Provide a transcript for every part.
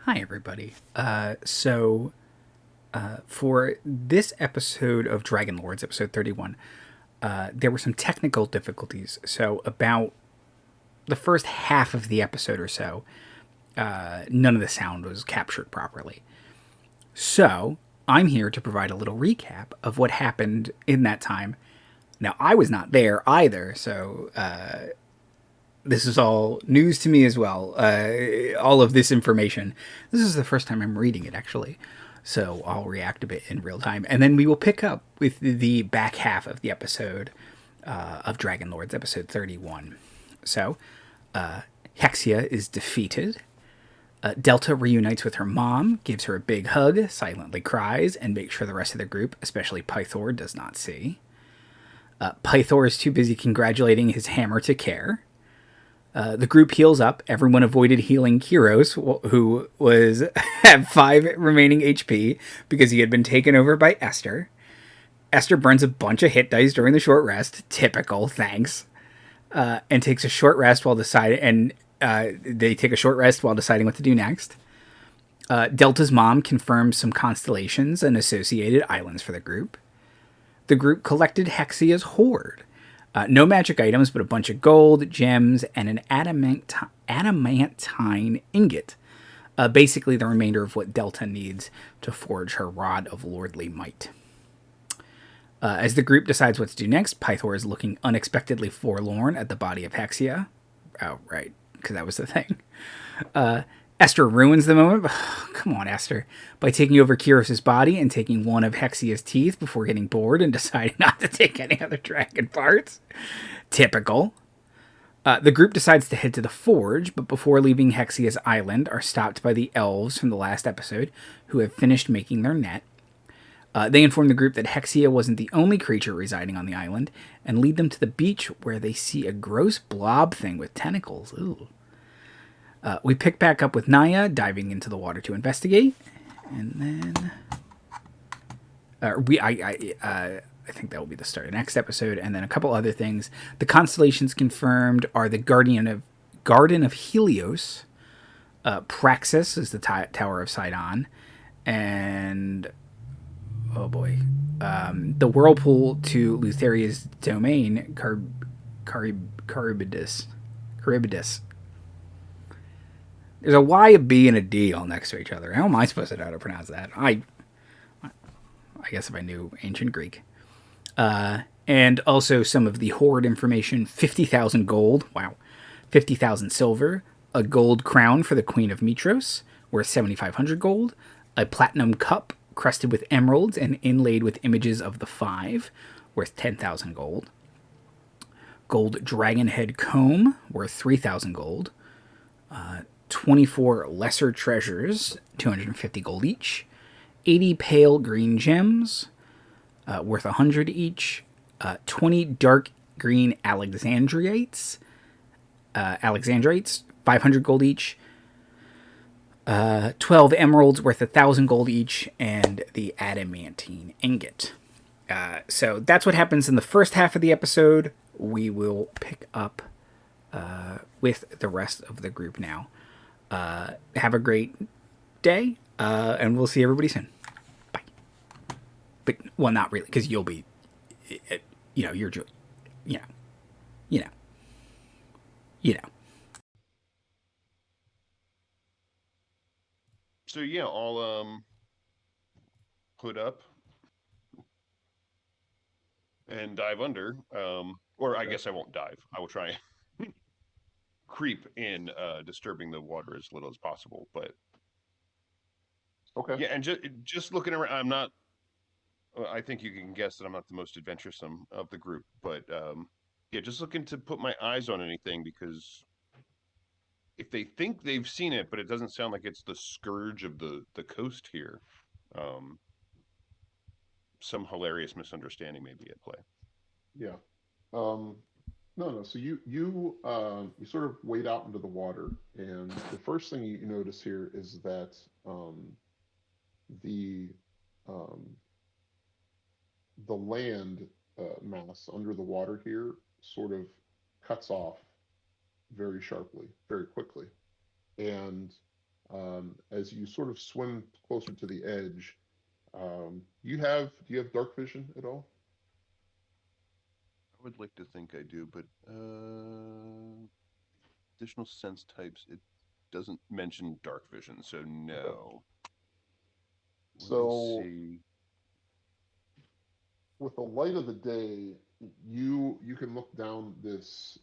Hi, everybody. For this episode of Dragonlords, episode 31, there were some technical difficulties. So, about the first half of the episode or so, none of the sound was captured properly. So, I'm here to provide a little recap of what happened in that time. Now, I was not there either, so this is all news to me as well. All of this information. This is the first time I'm reading it, actually. So I'll react a bit in real time. And then we will pick up with the back half of the episode of Dragonlords, episode 31. So, Hexia is defeated. Delta reunites with her mom, gives her a big hug, silently cries, and makes sure the rest of the group, especially Pythor, does not see. Pythor is too busy congratulating his hammer to care. The group heals up. Everyone avoided healing Kyros, who was at 5 remaining HP because he had been taken over by Esther. Esther burns a bunch of hit dice during the short rest. Typical, thanks. And takes a short rest while they take a short rest while deciding what to do next. Delta's mom confirms some constellations and associated islands for the group. The group collected Hexia's hoard. No magic items, but a bunch of gold, gems, and an adamantine ingot. Basically, the remainder of what Delta needs to forge her rod of lordly might. As the group decides what to do next, Pythor is looking unexpectedly forlorn at the body of Hexia. Oh, right, because that was the thing. Esther ruins the moment. Come on, Esther. By taking over Kyros' body and taking one of Hexia's teeth before getting bored and deciding not to take any other dragon parts. Typical. The group decides to head to the forge, but before leaving Hexia's island are stopped by the elves from the last episode who have finished making their net. They inform the group that Hexia wasn't the only creature residing on the island and lead them to the beach where they see a gross blob thing with tentacles. Ooh. We pick back up with Naya diving into the water to investigate, and then I think that will be the start of the next episode, and then a couple other things. The constellations confirmed are the Garden of Helios, Praxis is the Tower of Sidon, and oh boy, the whirlpool to Lutheria's domain, Charybdis. There's a Y, a B, and a D all next to each other. How am I supposed to know how to pronounce that? I guess if I knew ancient Greek. And also some of the hoard information: 50,000 gold. Wow. 50,000 silver. A gold crown for the Queen of Mitros, worth 7,500 gold. A platinum cup crusted with emeralds and inlaid with images of the five, worth 10,000 gold. Gold dragon head comb, worth 3,000 gold. 24 lesser treasures, 250 gold each. 80 pale green gems, worth 100 each. 20 dark green alexandrites, 500 gold each. 12 emeralds worth 1,000 gold each, and the adamantine ingot. So that's what happens in the first half of the episode. We will pick up with the rest of the group now. Have a great day, and we'll see everybody soon. Bye. But, well, not really, because you'll be, you're, you know, you know, you know. So yeah, I'll hood up and dive under. Or I Okay. guess I won't dive. I will try and creep in, disturbing the water as little as possible. But Okay. yeah, and just looking around, I'm not. I think you can guess that I'm not the most adventuresome of the group, but yeah, just looking to put my eyes on anything because if they think they've seen it, but it doesn't sound like it's the scourge of the coast here, um, some hilarious misunderstanding may be at play. Yeah. Um, no, no. So you sort of wade out into the water, and the first thing you notice here is that the um, the land mass under the water here sort of cuts off very sharply, very quickly, and as you sort of swim closer to the edge, do you have dark vision at all? I would like to think I do, but additional sense types, it doesn't mention dark vision, so Okay. no. Let me So see. with the light of the day, you can look down this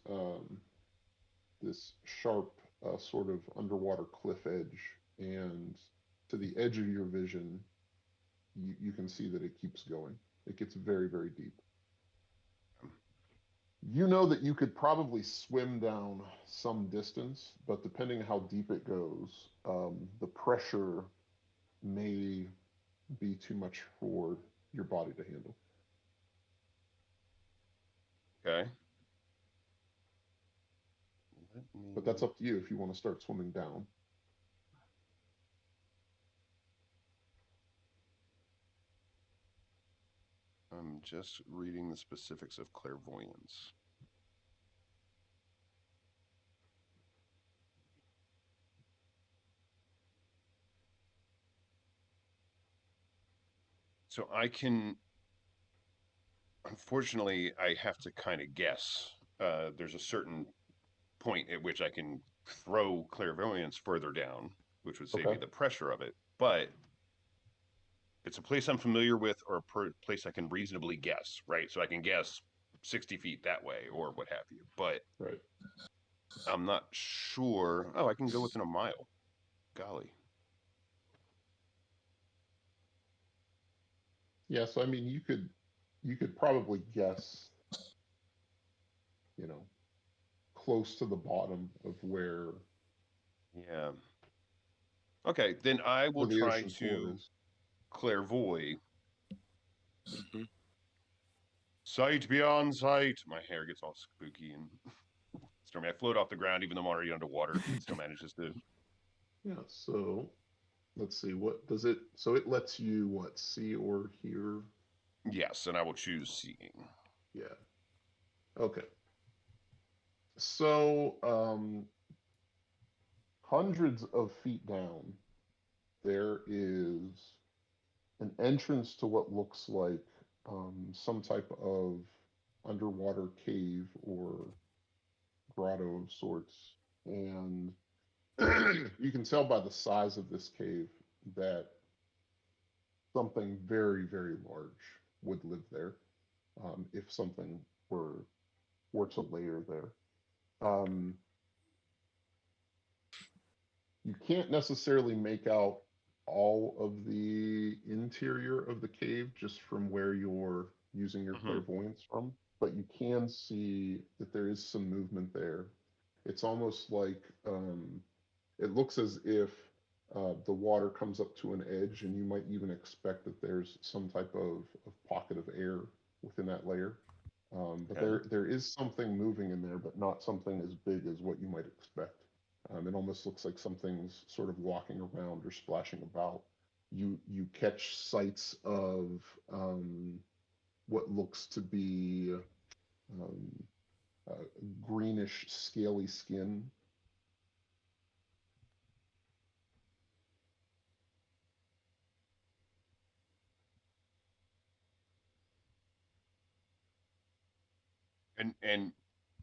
this sharp sort of underwater cliff edge, and to the edge of your vision, you can see that it keeps going. It gets very, very deep. You know that you could probably swim down some distance, but depending how deep it goes, the pressure may be too much for your body to handle. Okay. But that's up to you if you want to start swimming down. I'm just reading the specifics of clairvoyance. So I can, unfortunately, I have to kind of guess. There's a certain point at which I can throw clairvoyance further down, which would save Okay. me the pressure of it. But it's a place I'm familiar with or a place I can reasonably guess, right? So I can guess 60 feet that way or what have you. But Right. I'm not sure. Oh, I can go within a mile. Golly. Yeah, so I mean you could probably guess, you know, close to the bottom of Yeah. Okay, then I will where the try ocean floor to is. clairvoy. Sight beyond sight. My hair gets all spooky and stormy. I float off the ground even though I'm already underwater. It still manages to. Yeah, so let's see, what does it, so it lets you what, see or hear? Yes, and I will choose seeing. Yeah. Okay. So, hundreds of feet down, there is an entrance to what looks like some type of underwater cave or grotto of sorts. And you can tell by the size of this cave that something very, very large would live there, if something were to layer there. Um, you can't necessarily make out all of the interior of the cave just from where you're using your Mm-hmm. clairvoyance from, but you can see that there is some movement there. It's almost like it looks as if the water comes up to an edge, and you might even expect that there's some type of pocket of air within that layer. But Okay. there is something moving in there, but not something as big as what you might expect. It almost looks like something's sort of walking around or splashing about. You catch sights of what looks to be um, greenish, scaly skin. And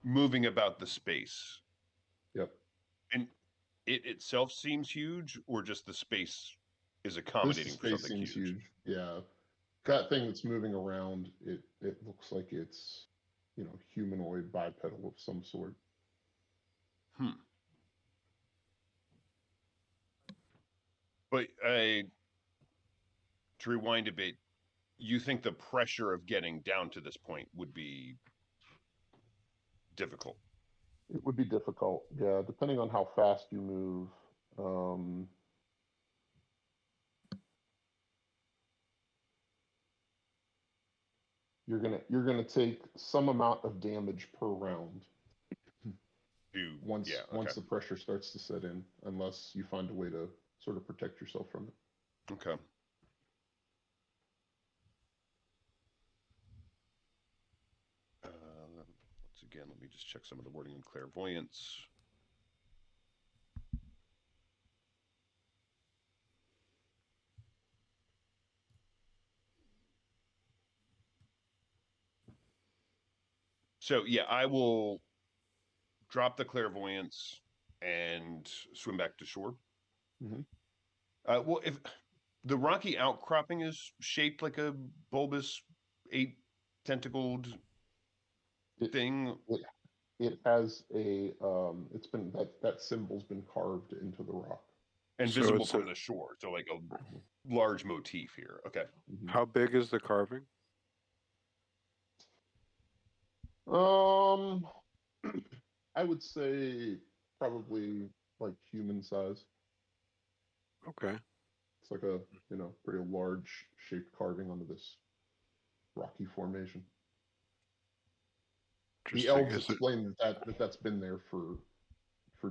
moving about the space. Yep. And it itself seems huge, or just the space is This accommodating for space something seems huge. huge. Yeah. That thing that's moving around, it looks like it's, you know, humanoid bipedal of some sort. Hmm. But to rewind a bit, you think the pressure of getting down to this point would be difficult? It would be difficult, yeah, depending on how fast you move. Um, you're gonna take some amount of damage per round Yeah, okay. once the pressure starts to set in, unless you find a way to sort of protect yourself from it. Okay. Once again, let me just check some of the wording in clairvoyance. So yeah, I will drop the clairvoyance and swim back to shore. Mhm. Well, if the rocky outcropping is shaped like a bulbous, 8-tentacled It, thing, it it has a it's been that symbol's been carved into the rock. and So visible it's from the shore, so like a large motif here. Okay. Mhm. how big is the carving? Um, I would say probably like human size. Okay. It's like a pretty large shaped carving onto this rocky formation. The Interesting. elves Is it? explain that's been there for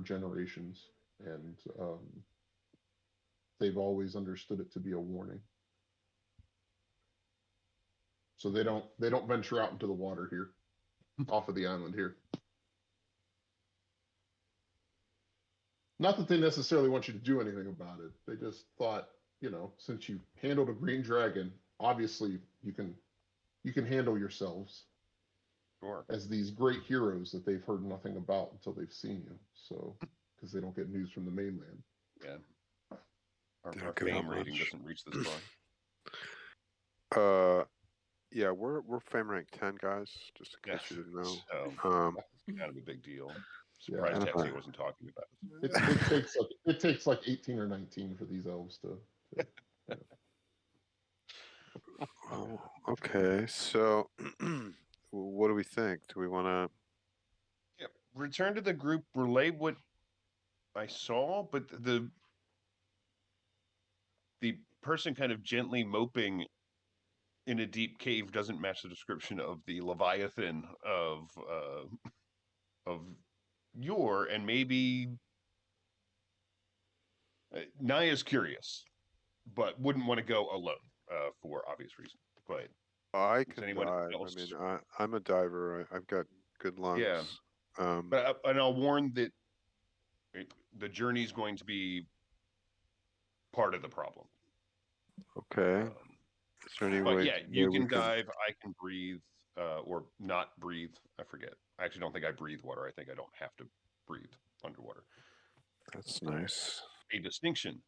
generations, and they've always understood it to be a warning. So they don't venture out into the water here, off of the island here. Not that they necessarily want you to do anything about it. They just thought, since you handled a green dragon, obviously you can handle yourselves Sure. as these great heroes that they've heard nothing about until they've seen you. So, because they don't get news from the mainland. Yeah. Our They don't give out fame rating much. doesn't reach this far. Yeah, we're fame rank 10 guys, just in case Yeah. you didn't know. So Um, kind of a big deal. Yeah, Surprised and Hexia wasn't talking about it. it takes like 18 or 19 for these elves to oh, okay. So, what do we think? Do we want to? Yeah. Return to the group, relay what I saw, but the person kind of gently moping in a deep cave doesn't match the description of the Leviathan of Yor, and maybe Naya's curious, but wouldn't want to go alone for obvious reasons. But I is can anyone dive. I else? mean, I'm a diver. I've got good Yeah, lungs. Um, but and I'll warn that the journey is going to be part of the problem. okay. Is there any But way, yeah, way you we can can? dive. I can breathe, or not breathe. I forget. I actually don't think I breathe water. I think I don't have to breathe underwater. That's nice. A distinction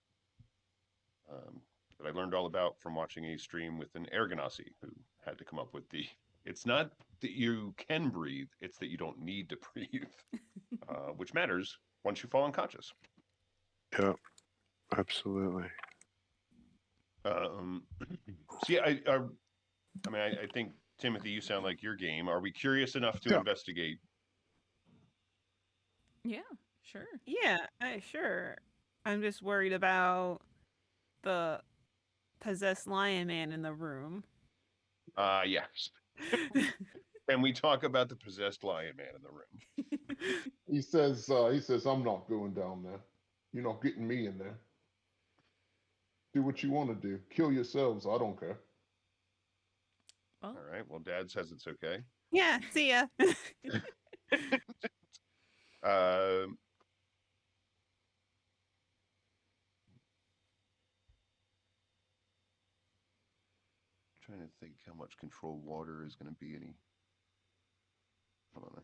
that I learned all about from watching a stream with an air ganassi who had to come up with the. It's not that you can breathe; it's that you don't need to breathe, which matters once you fall unconscious. Yeah, absolutely. See, I mean, I think Timothy, you sound like your game. Are we curious enough to Yeah. investigate? Yeah, sure. Yeah, sure. I'm just worried about the possessed lion man in the room. Yes. Can we talk about the possessed lion man in the room? he says, I'm not going down there. You're not getting me in there. Do what you want to do. Kill yourselves. I don't care. Well, All right. Well, Dad says it's okay. Yeah, see ya. Um, trying to think how much controlled water is going to be any. Hold on.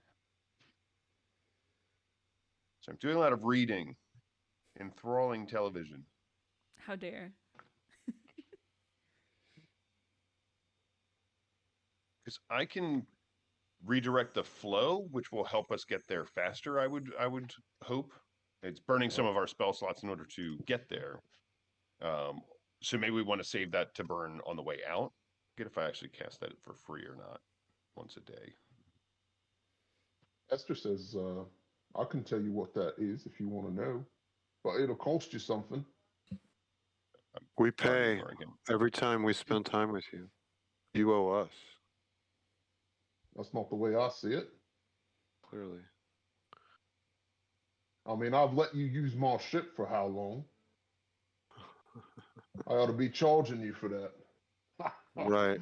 So I'm doing a lot of reading, enthralling television. how dare. Because I can redirect the flow, which will help us get there faster. I would hope. It's burning some of our spell slots in order to get there. So maybe we want to save that to burn on the way out. Get if I actually cast that for free or not once a day. Esther says, I can tell you what that is if you want to know, but it'll cost you something. We Sorry, pay ignoring him. every time we spend time with you. You owe us, That's not the way I see it. clearly. I mean, I've let you use my ship for how long? I ought to be charging you for that. Right,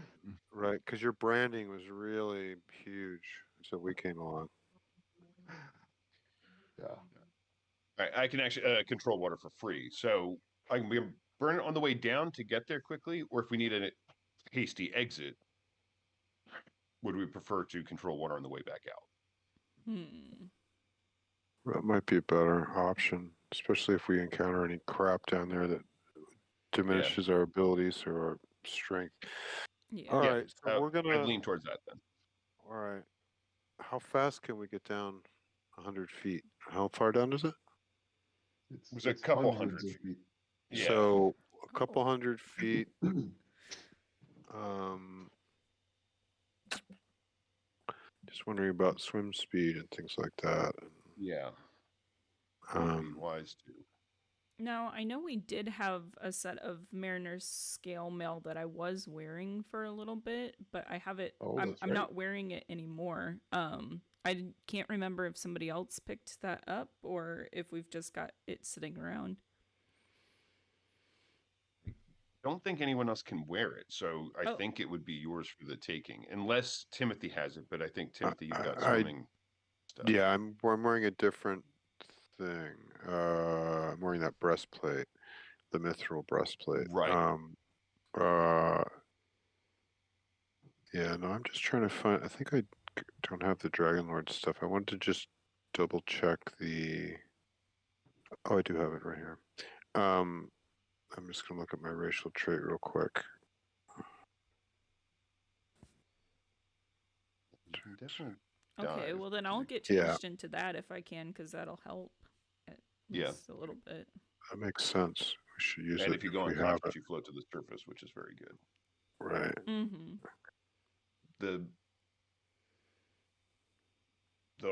right. Because your branding was really huge. So we came along. Yeah. I can actually control water for free, so I can burn it on the way down to get there quickly, or if we need a hasty exit, would we prefer to control water on the way back out? That might be a better option, especially if we encounter any crap down there that diminishes our abilities or our strength. Yeah. All Yeah, right, so we're I'd gonna. lean towards that then. All right, how fast can we get down 100 feet? How far down is it? was a It's couple hundreds hundred of feet. Yeah. So a couple Oh. 100 feet. Um, just wondering about swim speed and things like that. Yeah. Would be Um, wise to. Now, I know we did have a set of Mariner's scale mail that I was wearing for a little bit, but I have it. Oh, I'm that's right. not wearing it anymore. Can't remember if somebody else picked that up or if we've just got it sitting around. Don't think anyone else can wear it, so I Oh. think it would be yours for the taking, unless Timothy has it. But I think Timothy, you've got I- swimming stuff. yeah, I'm wearing a different thing. I'm wearing that breastplate, the mithril breastplate. Right. Yeah, no, I'm just trying to find. I think I don't have the Dragonlord stuff. I wanted to just double check the. Oh, I do have it right here. I'm just gonna look at my racial trait real quick. You can definitely Okay, dive. well then I'll get Yeah. changed into that if I can, because that'll help at Yeah. least a little bit. That makes sense. We should use And it if you go we have it. unconscious, you float to the surface, which is very good. Right. Mm-hmm. The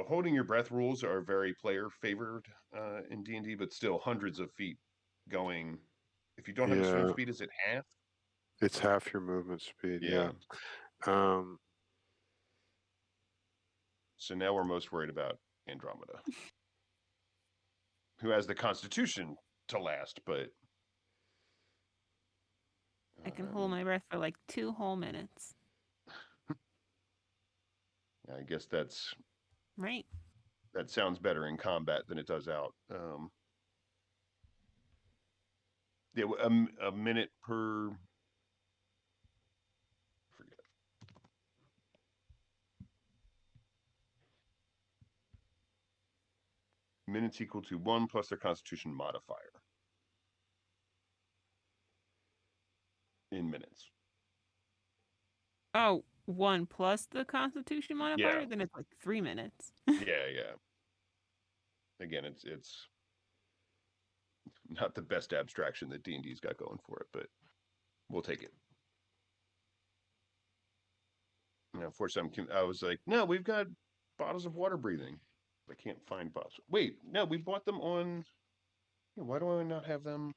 holding your breath rules are very player favored in D&D, but still hundreds of feet going. If you don't have a swim Yeah. speed, is it half? It's half your movement speed. Yeah. So now we're most worried about Andromeda, who has the constitution to last, but I can hold my breath for like 2 whole minutes. I guess that's Right. that sounds better in combat than it does out. Yeah, a minute per. Forget. Minutes equal to 1 plus their Constitution modifier. In minutes. Oh, 1 plus the Constitution modifier? Yeah. Then it's like 3 minutes. Yeah. Again, it's not the best abstraction that D&D's got going for it, but we'll take it. Unfortunately, I was like, no, we've got bottles of water breathing. I can't find bottles. Wait, no, we bought them on. Why do I not have them?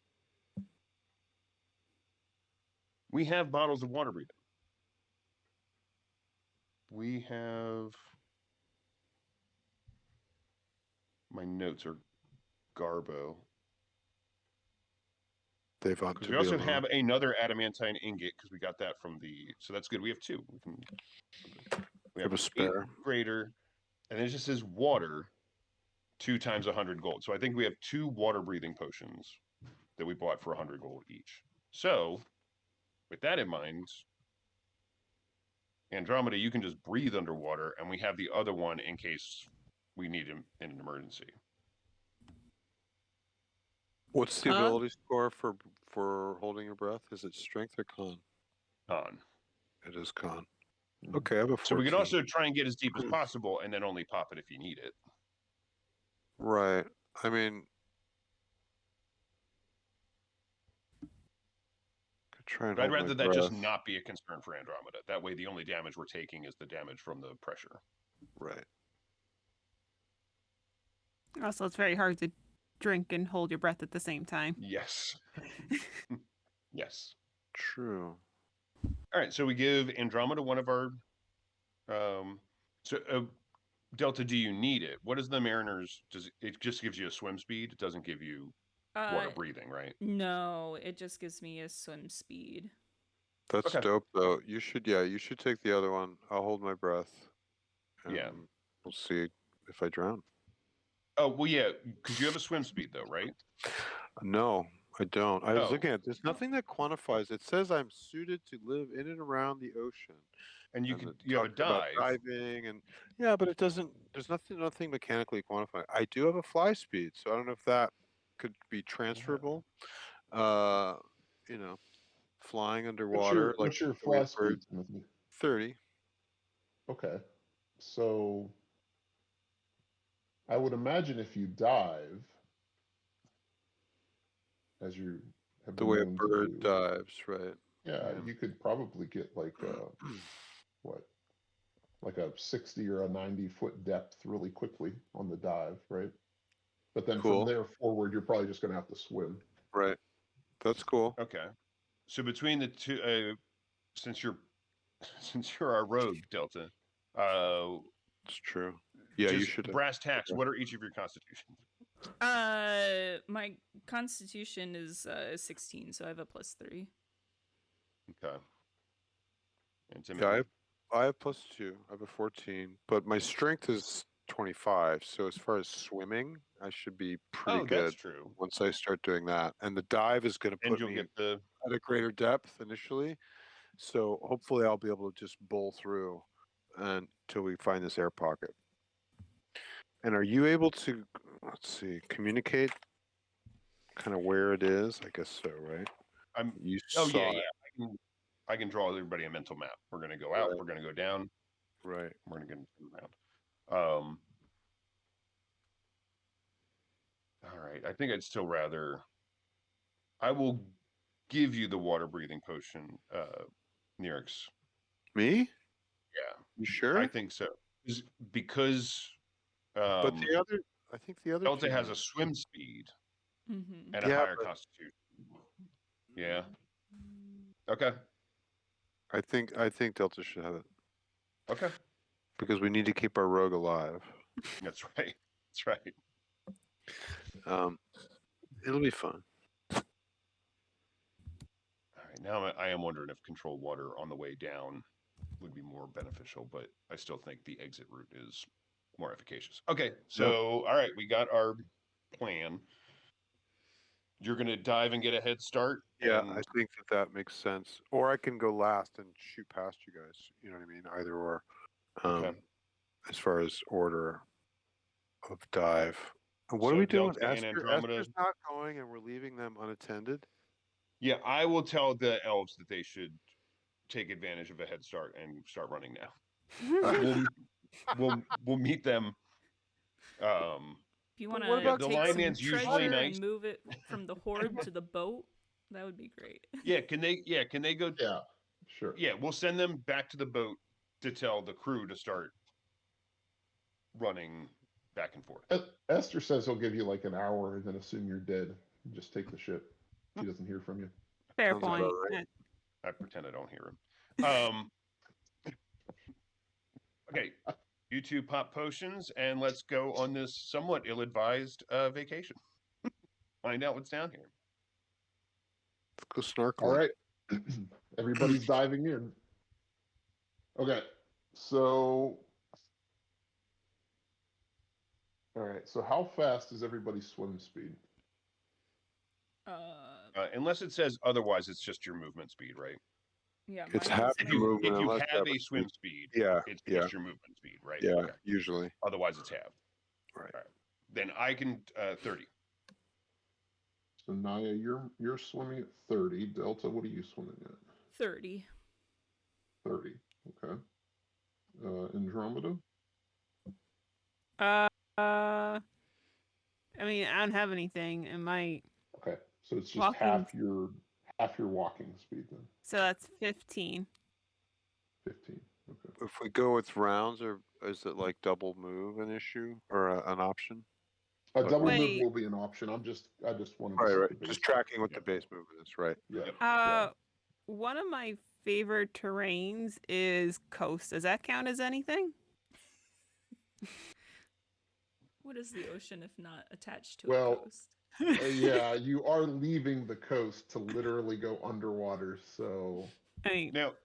We have bottles of water breathing. We have. My notes are Garbo. They've on Because to we be also alone. have another adamantine ingot because we got that from the. So that's good. We have 2. We have a spare. 8 greater, and it just says water 2 times 100 gold. So I think we have 2 water breathing potions that we bought for 100 gold each. So, with that in mind, Andromeda, you can just breathe underwater, and we have the other one in case we need him in an emergency. What's the ability score for holding your breath? Is it strength or con? Con. It is con. Okay, I have a 14. So we can also try and get as deep as possible, and then only pop it if you need it. Right. I mean, could try and But I'd hold my rather that just breath. not be a concern for Andromeda. That way, the only damage we're taking is the damage from the pressure. Right. Also, it's very hard to drink and hold your breath at the same time. Yes. Yes. True. All right, so we give Andromeda one of our. Delta, do you need it? What is the Mariners? Does it just gives you a swim speed? It doesn't give you water breathing, right? No, it just gives me a swim speed. That's Okay. dope, though. You should take the other one. I'll hold my breath. Yeah. We'll see if I drown. Oh well, yeah, because you have a swim speed though, right? No, I don't. I was Oh. looking at. There's nothing that quantifies. It says I'm suited to live in and around the ocean. And you And could it you have a talks about dive. diving and yeah, but it doesn't. There's nothing mechanically quantified. I do have a fly speed, so I don't know if that could be transferable. You know, flying underwater like What's your the way fly a bird. speed, Timothy? 30. Okay. So I would imagine if you dive, as you have The been way a known to bird do, dives, right? yeah, you could probably get like what, like a 60 or a 90-foot depth really quickly on the dive, right? But then from Cool. there forward, you're probably just going to have to swim. Right. That's cool. Okay. So between the two, since you're our rogue, Delta, It's true. Yeah, you just should. brass tacks. What are each of your constitutions? My constitution is 16, so I have a +3. Okay. And Timothy? Yeah, I have +2. I have a 14, but my strength is 25. So as far as swimming, I should be pretty good That's true. once I start doing that. And the dive is going to And put you'll me get the at a greater depth initially. So hopefully I'll be able to just bowl through until we find this air pocket. And are you able to, let's see, communicate kind of where it is? I guess so, right? You Oh saw yeah, it. yeah. I can draw everybody a mental map. We're gonna go out. Right. We're gonna go down. Right. We're gonna go around. All right. I think I'd still rather. I will give you the water breathing potion, Nyrix. Me? Yeah, You sure? I think so. Because But the other, I think the other Delta two has might. a swim speed Mm-hmm. and a Yeah, higher but- constitution. Yeah. Okay. I think Delta should have it Okay. because we need to keep our rogue alive. That's right. That's right. It'll be fun. All right. Now I am wondering if controlled water on the way down would be more beneficial, but I still think the exit route is more efficacious. Okay. So, all right, we got our plan. You're going to dive and get a head start? Yeah, and- I think that makes sense. Or I can go last and shoot past you guys. You know what I mean? Either or. Okay. As far as order of dive. And what So are we doing? Delta and Andromeda- Esther's not going, and we're leaving them unattended. Yeah, I will tell the elves that they should take advantage of a head start and start running now. we'll meet them. If you want what to about the take line some man's usually treasure nice. and move it from the Hoard to the boat, that would be great. Yeah, can they go? Yeah, sure. Yeah, we'll send them back to the boat to tell the crew to start running back and forth. Esther says he'll give you like an hour and then assume you're dead. Just take the ship. He doesn't hear from you. Fair Sounds about point. right. I pretend I don't hear him. Okay, you two pop potions and let's go on this somewhat ill-advised vacation. Find out what's down here. Let's go snorkeling. All right. Everybody's diving in. Okay. So, all right. So how fast is everybody's swim speed? Unless it says otherwise, it's just your movement speed, right? Yeah, It's mine is- half If your you, movement if you unless have you a swim speed, Yeah, it's yeah, just your movement speed, right? yeah. Okay. Usually, Otherwise, it's halved. right. All right. Then I can 30. So Naya, you're swimming at 30. Delta, what are you swimming at? 30. 30. Okay. Andromeda? I mean, I don't have anything. It might. Okay. So it's just Walking. half your walking speed then. So that's 15. 15. Okay. If we go with rounds, or is it like double move an issue or an option? A double move Wait. will be an option. I just wanted to Right, set right. the base. Just tracking what Yeah. the base movement is, right? Yeah. One of my favorite terrains is coast. Does that count as anything? What is the ocean if not attached to Well, a coast? Yeah, you are leaving the coast to literally go underwater, so I mean, Now, does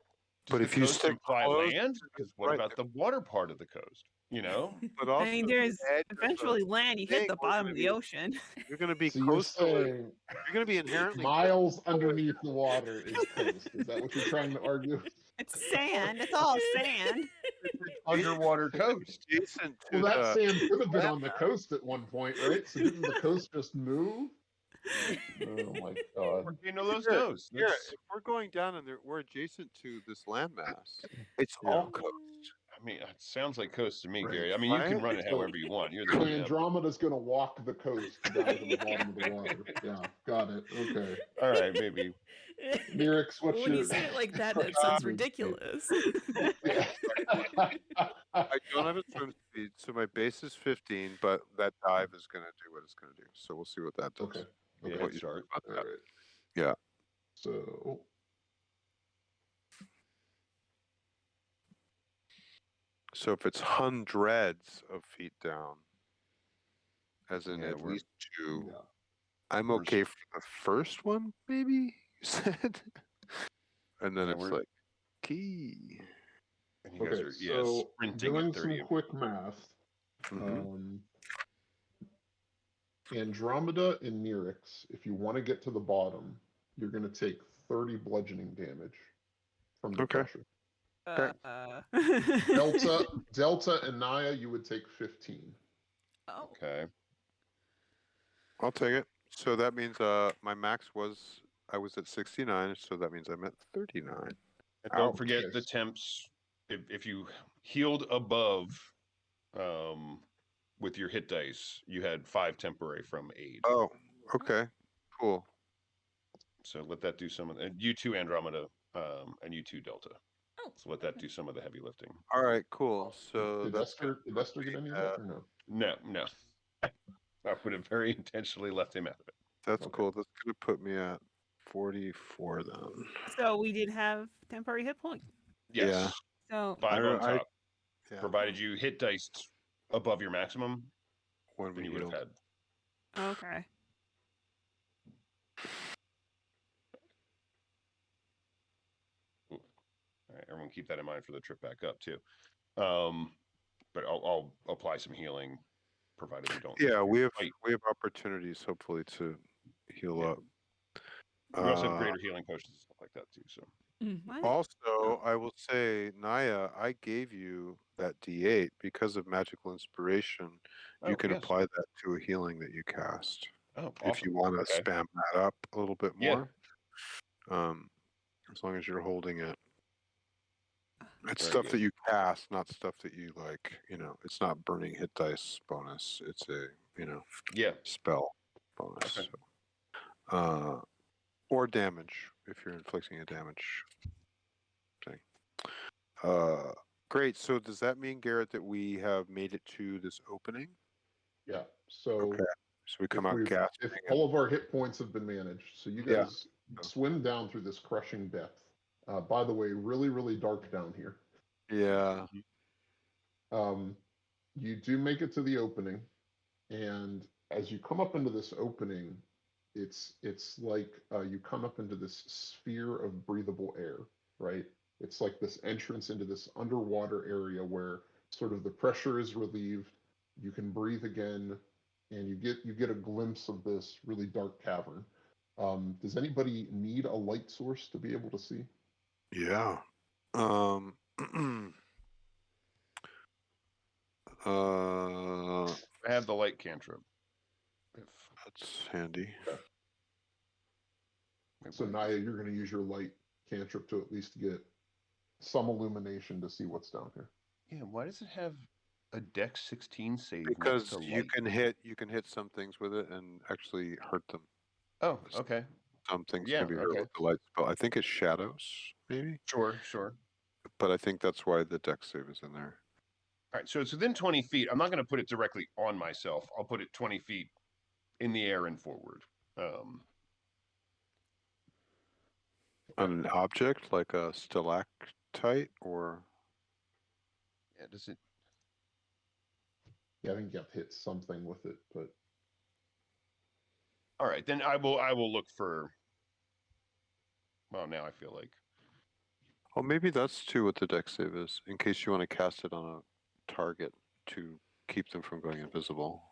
But the if you coast stick imply close land? to the- Because what right, about the water part of the coast? You know? But also, I mean, there's the edge of the eventually land. You hit thing, the bottom of the ocean. You're going to be So you're coastal. saying You're going to be inherently miles underneath the water is coast. Is that what you're trying to argue? It's sand. It's all sand. Underwater coast. adjacent to Well, that the sand could have been land on the coast at one point, right? So didn't the coast just move? Oh my god. Volcano Los Here, knows. Here, That's- if we're going down and we're adjacent to this landmass, it's Yeah. all coast. I mean, it sounds like coast to me, Right. Gary. I mean, you can Right? run it however you want. You're the So GM. Andromeda's gonna walk the coast down to the bottom of the water. Yeah, got it. Okay. All right, maybe. Nyrix, what's when your you say it like that, it sounds ridiculous. Yeah. I don't have a swim speed, so my base is 15, but that dive is going to do what it's going to do. So we'll see what that does. Okay. Yeah, Okay. head start. About All that. right. Yeah. So if it's hundreds of feet down, as in Yeah, at we're- least 2, Yeah. I'm We're- okay for the first one, maybe, you said? And then Yeah, it's we're- like, key. And you guys Okay, are, so sprinting doing at 30. some quick math. Mhm. Andromeda and Nyrix, if you want to get to the bottom, you're going to take 30 bludgeoning damage from the Okay. pressure. Delta and Naya, you would take 15. Oh. Okay. I'll take it. So that means my max was, I was at 69, so that means I'm at 39. And don't Ouch. forget the temps. If you healed above with your hit dice, you had 5 temporary from aid. Oh, okay. Cool. So let that do some of the, you too, Andromeda, and you too, Delta. Oh, So let that do some of the heavy lifting. All right, cool. So Did that's Esther get any of that or no? No. I would have very intentionally left him out of it. That's Okay. cool. That's gonna put me at 44 then. So we did have temporary hit points. Yes. Yeah. So 5 on top. Yeah. Provided you hit dice above your maximum, When then we you would have healed. had. okay. All right, everyone keep that in mind for the trip back up too. But I'll apply some healing, provided we don't. Yeah, we have fight. opportunities hopefully to heal Yeah. up. We also have greater healing potions and stuff like that too. So What? Also, I will say, Naya, I gave you that D8 because of magical inspiration. You Oh, can yes. apply that to a healing that you cast awesome. if you want to Okay. spam that up a little bit Yeah. more. As long as you're holding it. It's Very stuff good. that you cast, not stuff that you like. It's not burning hit dice bonus. It's a Yeah. spell bonus. Okay. So. Or damage if you're inflicting a damage thing. Great. So does that mean, Garrett, that we have made it to this opening? Yeah. So Okay. So we come out if gasping. all of our hit points have been managed, so you Yeah. guys swim down through this crushing depth. By the way, really, really dark down here. Yeah. You do make it to the opening, and as you come up into this opening, it's like you come up into this sphere of breathable air, right? It's like this entrance into this underwater area where sort of the pressure is relieved, you can breathe again, and you get a glimpse of this really dark cavern. Does anybody need a light source to be able to see? Yeah. I have the light cantrip. That's handy. So Naya, you're going to use your light cantrip to at least get some illumination to see what's down here. Yeah. Why does it have a Dex 16 save? Because next to you light? can hit some things with it and actually hurt them. Oh, okay. Some things Yeah, can be hurt okay. with the light spell. I think it's shadows, maybe. Sure. But I think that's why the dex save is in there. All right. So it's within 20 feet. I'm not going to put it directly on myself. I'll put it 20 feet in the air and forward. An object like a stalactite or Yeah. Does it? Yeah, I think you have to hit something with it, but All right. Then I will look for. Well, now I feel like. maybe that's too what the dex save is, in case you want to cast it on a target. to keep them from going invisible.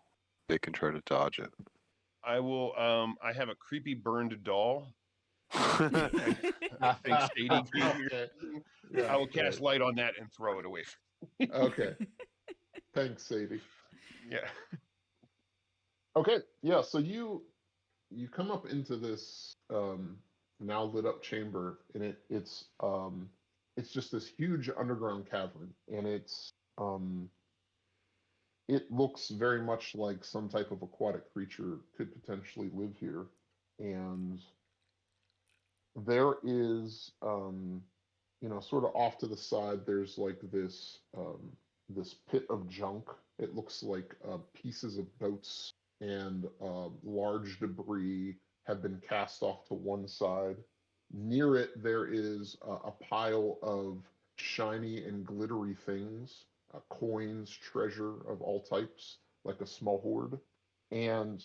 They can try to dodge it. I will. I have a creepy burned doll. I think Sadie gave me. Okay. Yeah, I will cast right. light on that and throw it away. Okay. Thanks, Sadie. Yeah. Okay, yeah, so you come up into this now lit up chamber, and it's just this huge underground cavern, and it looks very much like some type of aquatic creature could potentially live here. And there is sort of off to the side, there's like this pit of junk. It looks like pieces of boats and large debris have been cast off to one side. Near it, there is a pile of shiny and glittery things, coins, treasure of all types, like a small hoard. And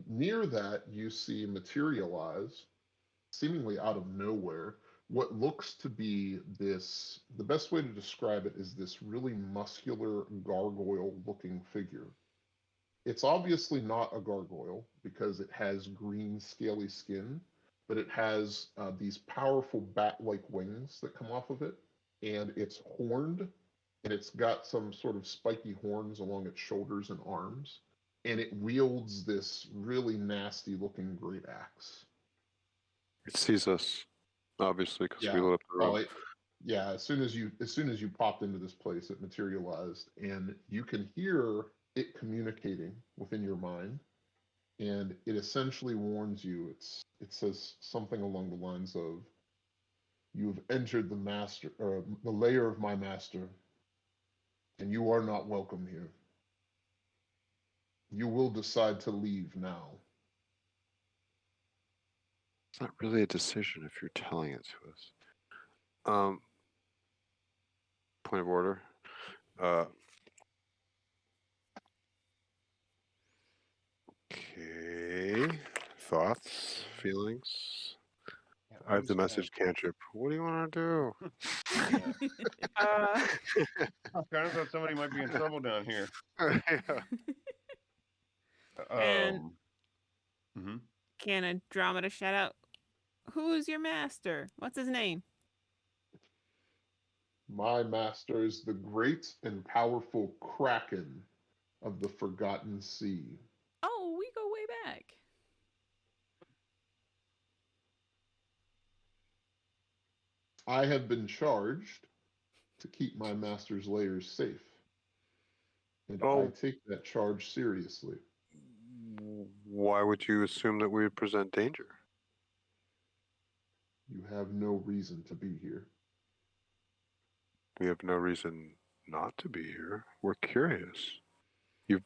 near that, you see materialize, seemingly out of nowhere, what looks to be the best way to describe it is this really muscular gargoyle looking figure. It's obviously not a gargoyle because it has green scaly skin, but it has these powerful bat-like wings that come off of it, and it's horned, and it's got some sort of spiky horns along its shoulders and arms, and it wields this really nasty looking great axe. It sees us, obviously, because we Yeah. lit up the room. Yeah. As soon as you popped into this place, it materialized, and you can hear it communicating within your mind, and it essentially warns you. It says something along the lines of, "You have entered the master, or the lair of my master, and you are not welcome here. You will decide to leave now." It's not really a decision if you're telling it to us. Point of order. Okay. Thoughts, feelings. I have the message cantrip. What do you want to do? Uh, I kind of thought somebody might be in trouble down here. Yeah. And- mhm. can Andromeda shout out, "Who's your master? What's his name?" My master is the great and powerful Kraken of the Forgotten Sea. Oh, we go way back. I have been charged to keep my master's lairs safe, and I take that charge seriously. Why would you assume that we would present danger? You have no reason to be here. We have no reason not to be here. We're curious.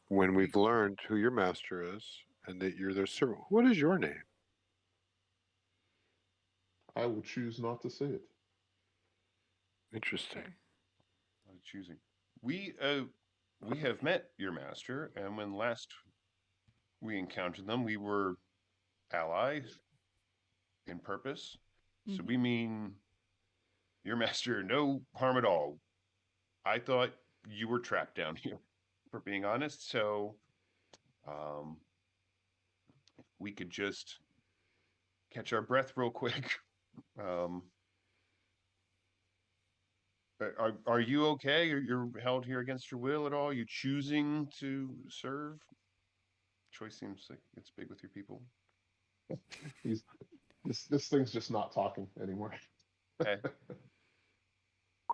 When we've learned who your master is and that you're their servant, what is your name? I will choose not to say it. Interesting. Fair. Choosing. We have met your master, and when last we encountered them, we were allies in purpose. So we mean your master no harm at all. I thought you were trapped down here, for being honest. So, if we could just catch our breath real quick. Are you okay? You're held here against your will at all? You choosing to serve? Choice seems like it's big with your people. This thing's just not talking anymore. Okay.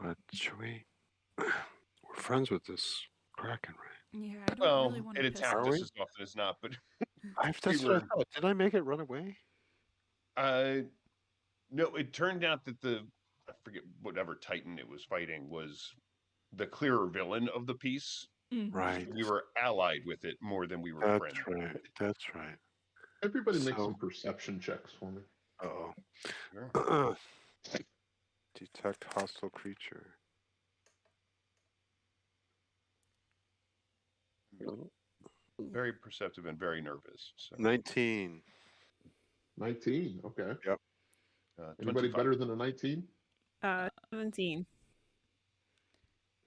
What should we? We're friends with this Kraken, right? Yeah, I don't really want to it piss attacked off. us as often as not, but That's what I thought. Did I make it run away? no, it turned out that I forget whatever Titan it was fighting was the clearer villain of the piece. Right. We were allied with it more than we were That's friends. right. That's right. Everybody make some perception checks for me. Uh-oh. Sure. Detect hostile creature. Very perceptive and very nervous. So. 19. 19. Okay. Yep. Anybody 25. better than a 19? 17.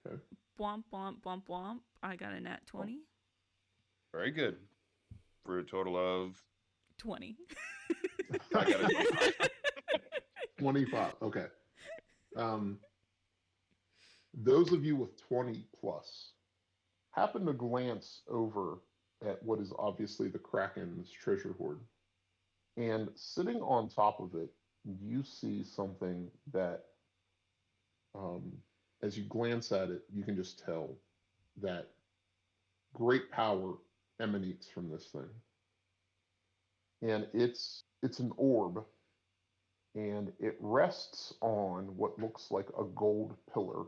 Okay. Bwomp, bwomp, bwomp, bwomp. I got a nat 20. Very good. For a total of 20. I got a 25. 25. Okay. Those of you with 20 plus happen to glance over at what is obviously the Kraken's treasure hoard. And sitting on top of it, you see something that, as you glance at it, you can just tell that great power emanates from this thing. And it's an orb, and it rests on what looks like a gold pillar.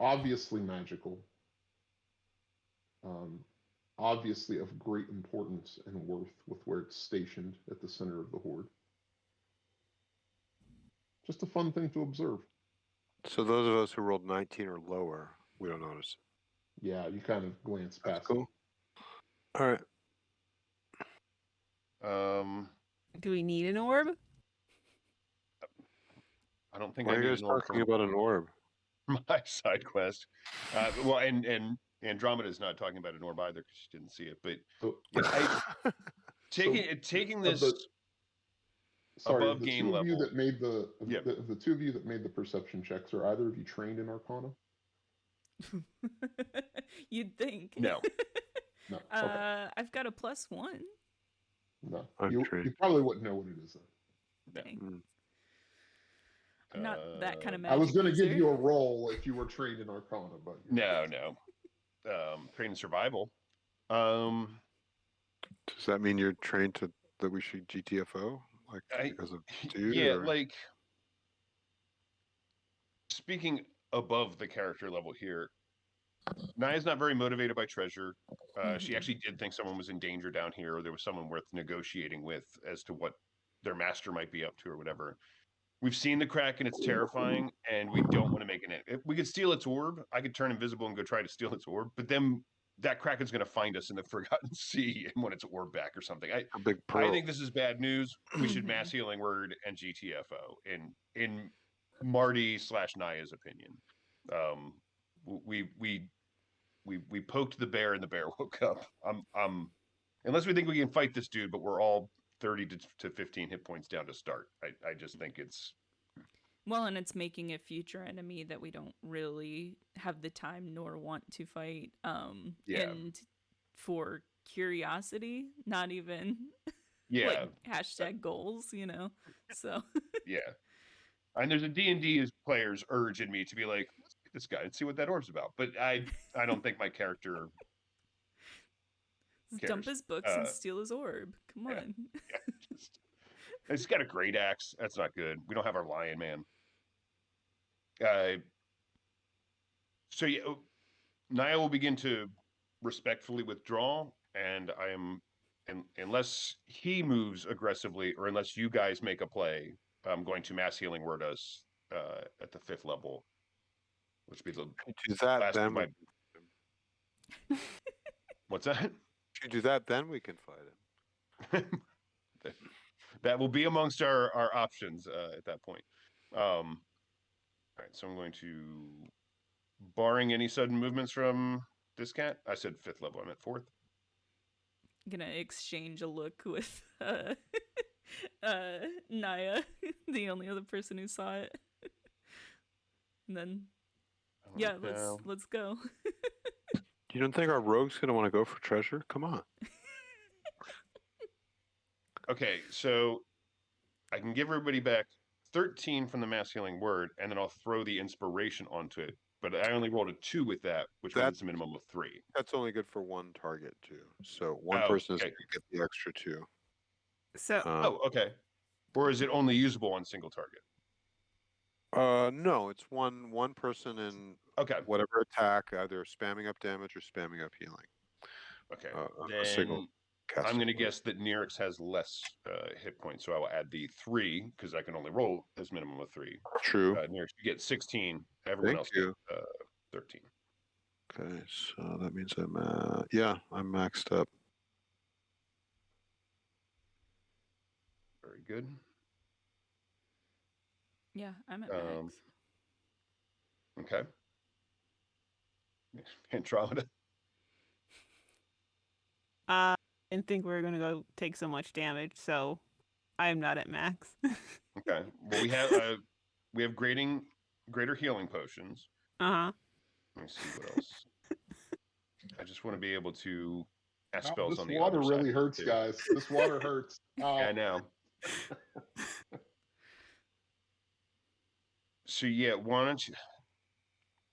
Obviously magical. Obviously of great importance and worth with where it's stationed at the center of the hoard. Just a fun thing to observe. So those of us who rolled 19 or lower, we don't notice. Yeah, you kind of glance That's past cool. All right. Do we need an orb? I don't think Why I are you need guys an orb talking from about an orb? my side quest. Well, and Andromeda is not talking about an orb either because she didn't see it. But So, taking of this sorry, above of the game two of you level. that made the Yeah. the two of you that made the perception checks, are either of you trained in Arcana? You'd think. No. No. Okay. I've got a +1. No. I'm You trained. probably wouldn't know what it is then. No. Dang. Mm. I'm not that kind of I magic was going to give user. you a roll if you were trained in Arcana, but No. Trained in survival. Does Does that mean you're trained that we should GTFO? Like because of dude? Yeah, or? like speaking above the character level here, Naya's not very motivated by treasure. She actually did think someone was in danger down here, or there was someone worth negotiating with as to what their master might be up to or whatever. We've seen the Kraken, it's terrifying, and we don't want to make an end. We could steal its orb. I could turn invisible and go try to steal its orb, but then that Kraken's going to find us in the Forgotten Sea and want its orb back or something. A big I pearl. think this is bad news. We should mass healing word and GTFO in Marty / Naya's opinion. We poked the bear and the bear woke up. Unless we think we can fight this dude, but we're all 30 to 15 hit points down to start. I just think it's Well, and it's making a future enemy that we don't really have the time nor want to fight. And for curiosity, not even like hashtag goals, you know. So yeah. And there's a D&D player's urge in me to be like, let's get this guy and see what that orb's about. But I don't think my character cares. Dump his books and steal his orb. Come on. He's got a great axe. That's not good. We don't have our lion man. So yeah, Naya will begin to respectfully withdraw, and unless he moves aggressively or unless you guys make a play, I'm going to mass healing word us at the 5th level, which would be the do that, last then of my... What's that? If you do that, then we can fight him. That will be amongst our options at that point. All right, so I'm going to, barring any sudden movements from this cat, I said 5th level, I'm at 4th. Gonna exchange a look with Naya, the only other person who saw it. And then let's go. You don't think our rogue's gonna want to go for treasure? Come on. Okay, so I can give everybody back 13 from the mass healing word, and then I'll throw the inspiration onto it. But I only rolled a 2 with that, which means a minimum of 3. That's only good for one target too. So one person is going to get the extra 2. So Okay. Or is it only usable on single target? No, it's one person in whatever attack, either spamming up damage or spamming up healing. Okay. A single cast. I'm going to guess that Nyrix has less hit points, so I will add the 3 because I can only roll as minimum of 3. True. Nyrix, you get 16. Everyone else gets 13. Okay, so that means I'm maxed up. Very good. Yeah, I'm at max. Okay. Andromeda. I didn't think we were gonna go take so much damage, so I'm not at max. Okay. Well, we have greater healing potions. Uh-huh. Let me see what else. I just want to be able to cast Ow, spells this on the water other side. really hurts, too. guys. This water hurts. Yeah, I know. So yeah, why don't you?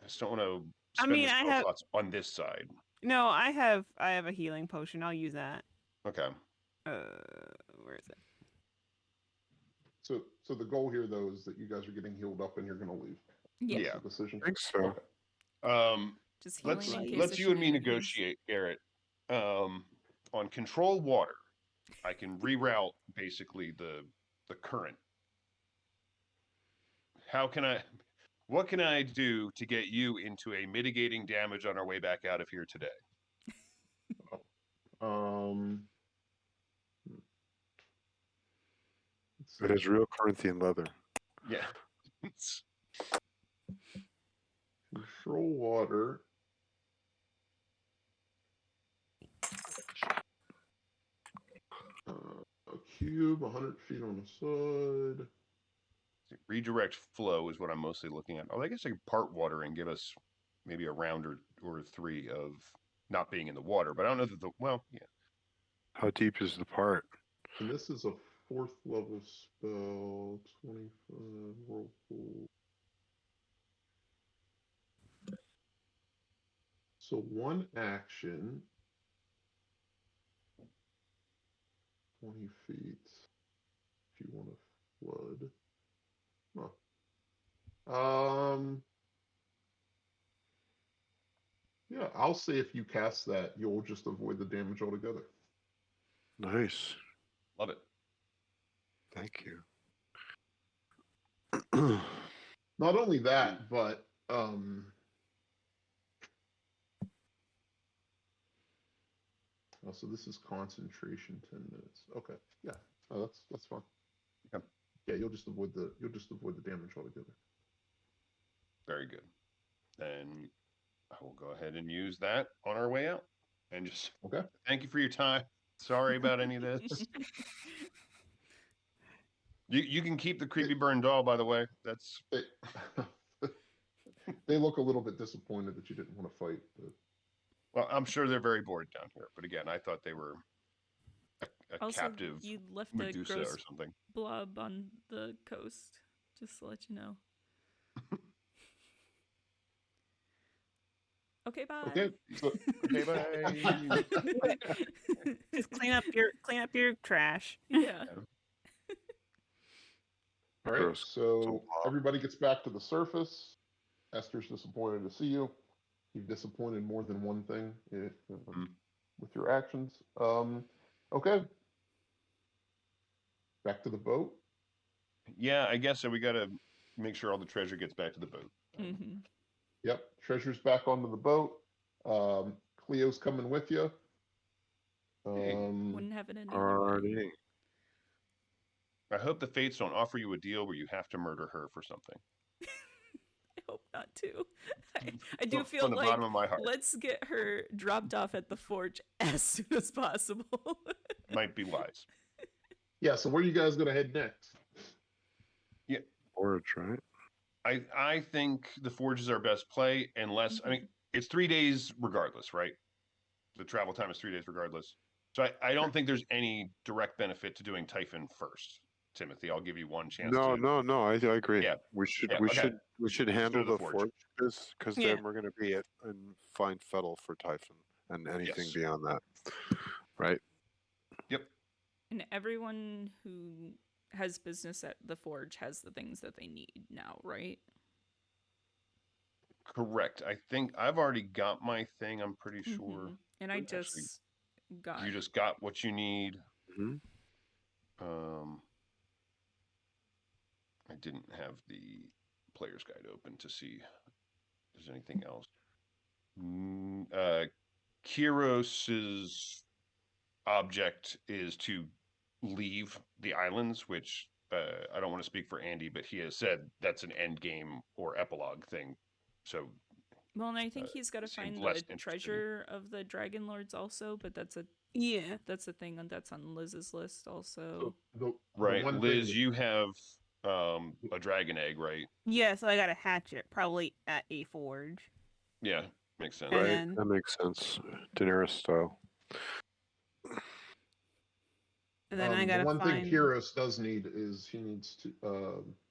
I just don't want to spend the spell slots on this side. No, I have a healing potion. I'll use that. Okay. Where is it? So the goal here, though, is that you guys are getting healed up and you're going to leave. Yeah. That's the decision. I think so. Okay. Just healing in case let's of you and me shenanigans. negotiate, Garrett. On control water, I can reroute basically the current. What can I do to get you into a mitigating damage on our way back out of here today? It is real Corinthian leather. Yeah. Control water. A cube, 100 feet on the side. Redirect flow is what I'm mostly looking at. Oh, I guess I could part water and give us maybe a round or three of not being in the water, but I don't know that yeah. How deep is the part? And this is a 4th level spell, 25 whirlpool. So 1 action, 20 feet, if you want to flood. Huh. Yeah, I'll say if you cast that, you'll just avoid the damage altogether. Nice. Love it. Thank you. Not only that, but so this is concentration 10 minutes. Okay. Yeah. Oh, that's fine. Okay. Yeah, you'll just avoid the damage altogether. Very good. Then I will go ahead and use that on our way out. And just thank you for your time. Sorry about any of this. You can keep the creepy burn doll, by the way. That's they look a little bit disappointed that you didn't want to fight. But... Well, I'm sure they're very bored down here. But again, I thought they were a captive you left Medusa a gross or something. blob on the coast, just to let you know. Okay, bye. Okay. So, okay, bye. Just clean up your trash. Yeah. All right. So everybody gets back to the surface. Esther's disappointed to see you. You've disappointed more than one thing with your actions. Okay. Back to the boat. Yeah, I guess so. We got to make sure all the treasure gets back to the boat. Mm-hmm. Yep, treasure's back onto the boat. Cleo's coming with you. Wouldn't have it any other way. I hope the fates don't offer you a deal where you have to murder her for something. I hope not too. I do feel from the bottom of my heart. Let's get her dropped off at the forge as soon as possible. Might be wise. Yeah, so where are you guys going to head next? Yeah. Forge, right? I think the forge is our best play, unless, I mean, it's 3 days regardless, right? The travel time is 3 days regardless. So I don't think there's any direct benefit to doing Typhon first, Timothy. I'll give you one chance. No, I agree. Yeah. We should handle the forge because then we're going to be and find Fettle for Typhon and anything beyond that, right? Yep. And everyone who has business at the forge has the things that they need now, right? Correct. I think I've already got my thing. I'm pretty sure. And I just got. You just got what you need. Mm-hmm. I didn't have the player's guide open to see if there's anything else. Kyros's object is to leave the islands, which I don't want to speak for Andy, but he has said that's an end game or epilogue thing. So, well, and I think he's got to seemed find less the interested. treasure of the Dragonlords also, but that's a thing that's on Liz's list also. The Right, one Liz, thing, you have a dragon egg, right? Yeah, so I got a hatchet, probably at a forge. Yeah, makes sense. And Right, then- that makes sense. Daenerys style. And then I the gotta one find. thing Kyros does need is he needs to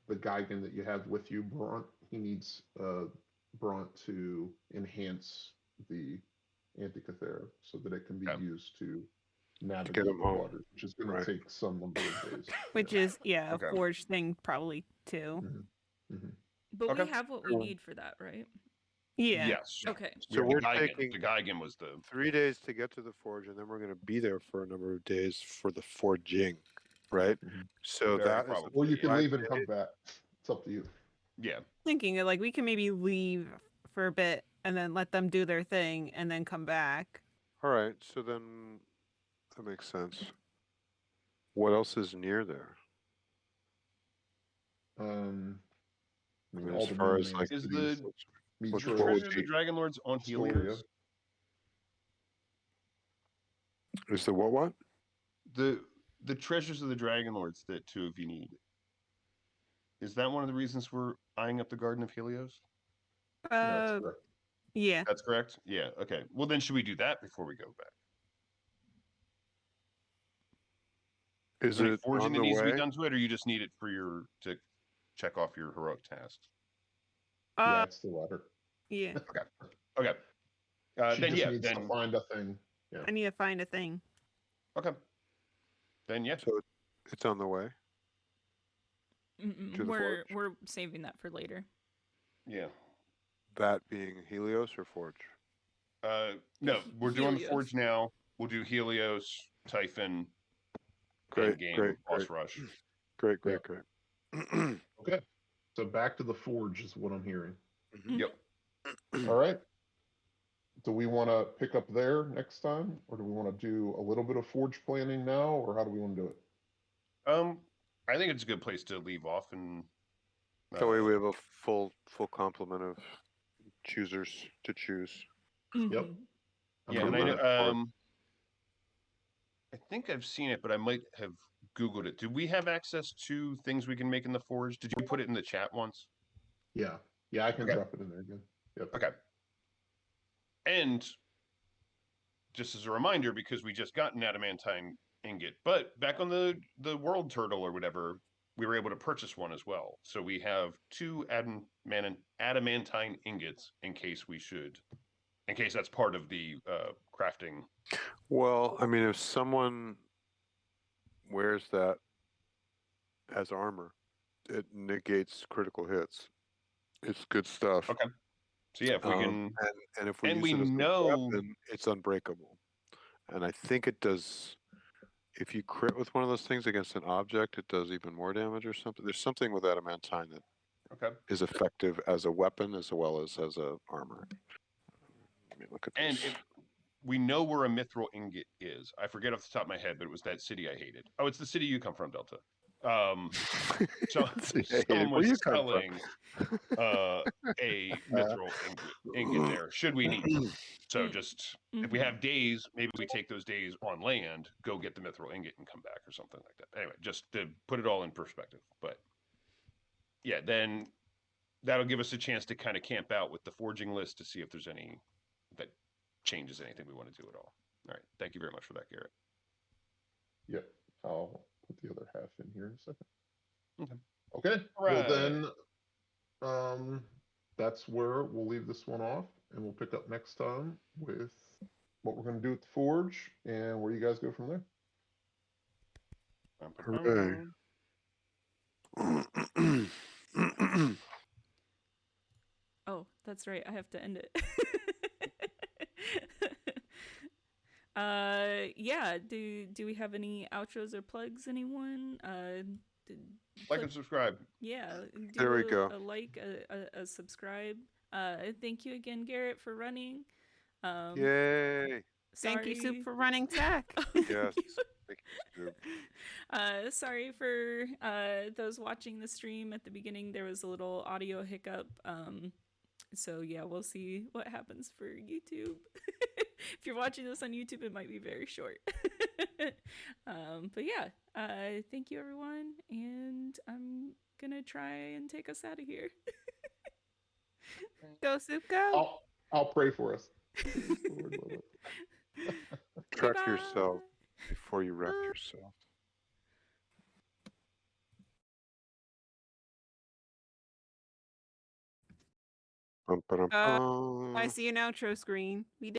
the Gigan that you have with you, Bront. He needs Bront to enhance the Antikythera so that it can be Okay. used to Get navigate him the home. waters, which is going Right. to take some number of days. Which Yeah. is a Okay. forge thing probably too. But Okay. we have what we Cool. need for that, right? Yeah. Yes. Okay. So We we're have the Gigan. taking The Gigan was the 3 days to get to the forge, and then we're going to be there for a number of days for the forging, right? Mhm. So Very that is probably. Or you can 5 leave and come days. back. It's up to you. yeah. Thinking that like we can maybe leave for a bit and then let them do their thing and then come back. All right, so then that makes sense. What else is near there? I mean, I mean, all as the far main as like Is cities, the Which the what Metro, would treasure of the be- Dragonlords on Astoria. Helios? is the what? The treasures of the Dragonlords that two of you need. Is that one of the reasons we're eyeing up the Garden of Helios? That's Uh, correct. yeah. That's correct? Yeah, okay. Well, then should we do that before we go back? Is Is there any it forging on that the needs to be way? done to it, or you just need it for to check off your heroic tasks? Yeah, Uh, it's the latter. yeah. Okay. She Then just yeah, needs then to find a thing. Yeah. I need to find a thing. okay. Then yeah. So it's on the way. Mm-mm. To the We're forge? we're saving that for later. Yeah. That being Helios or Forge? No, we're doing the Helios. forge now. We'll do Helios, Typhon, Great, Endgame, great, Boss great. Rush. Great. Okay. So back to the forge is what I'm hearing. Mhm. Yep. All right. Do we want to pick up there next time, or do we want to do a little bit of forge planning now, or how do we want to do it? I think it's a good place to leave off, and That way we have a full complement of choosers to choose. Yep. Mhm. I'm yeah, good and I with know, it. I think I've seen it, but I might have Googled it. Do we have access to things we can make in the forge? Did you put it in the chat once? Yeah. Yeah, I can Okay. drop it in there again. Yep. Okay. And just as a reminder, because we just got an adamantine ingot, but back on the world turtle or whatever, we were able to purchase one as well. So we have two adamantine ingots in case that's part of the crafting. Well, I mean, if someone wears that as armor, it negates critical hits. It's good stuff. Okay. So yeah, if we can, and if we and use we it as know- a weapon, it's unbreakable. And I think it does. If you crit with one of those things against an object, it does even more damage or something. There's something with adamantine that okay. is effective as a weapon as well as a armor. Let me look at And this. we know where a mithril ingot is. I forget off the top of my head, but it was that city I hated. Oh, it's the city you come from, Delta. So someone Where was you come from? selling a mithril ingot there. Should we need to? So just if we have days, maybe we take those days on land, go get the mithril ingot and come back or something like that. Anyway, just to put it all in perspective. But yeah, then that'll give us a chance to kind of camp out with the forging list to see if there's any that changes anything we want to do at all. All right. Thank you very much for that, Garrett. Yep. I'll put the other half in here in a second. Okay. Okay. Right. Well, then that's where we'll leave this one off, and we'll pick up next time with what we're going to do with the forge and where you guys go from there. Hooray. Oh, that's right. I have to end it. Yeah. Do we have any outros or plugs? Anyone? Like and subscribe. Yeah. Do There we go. A like, a subscribe. Thank you again, Garrett, for running. Yay. Thank you, Soup, Sorry. for running tech. Yes. Thank you, Scoop. Sorry for those watching the stream at the beginning. There was a little audio hiccup. So yeah, we'll see what happens for YouTube. If you're watching this on YouTube, it might be very short. But yeah, thank you everyone, and I'm gonna try and take us out of here. Go, Soup, go. I'll pray for us. Track Bye-bye. yourself before you wreck yourself. Bum, ba-dum, I bum. see an outro screen. We did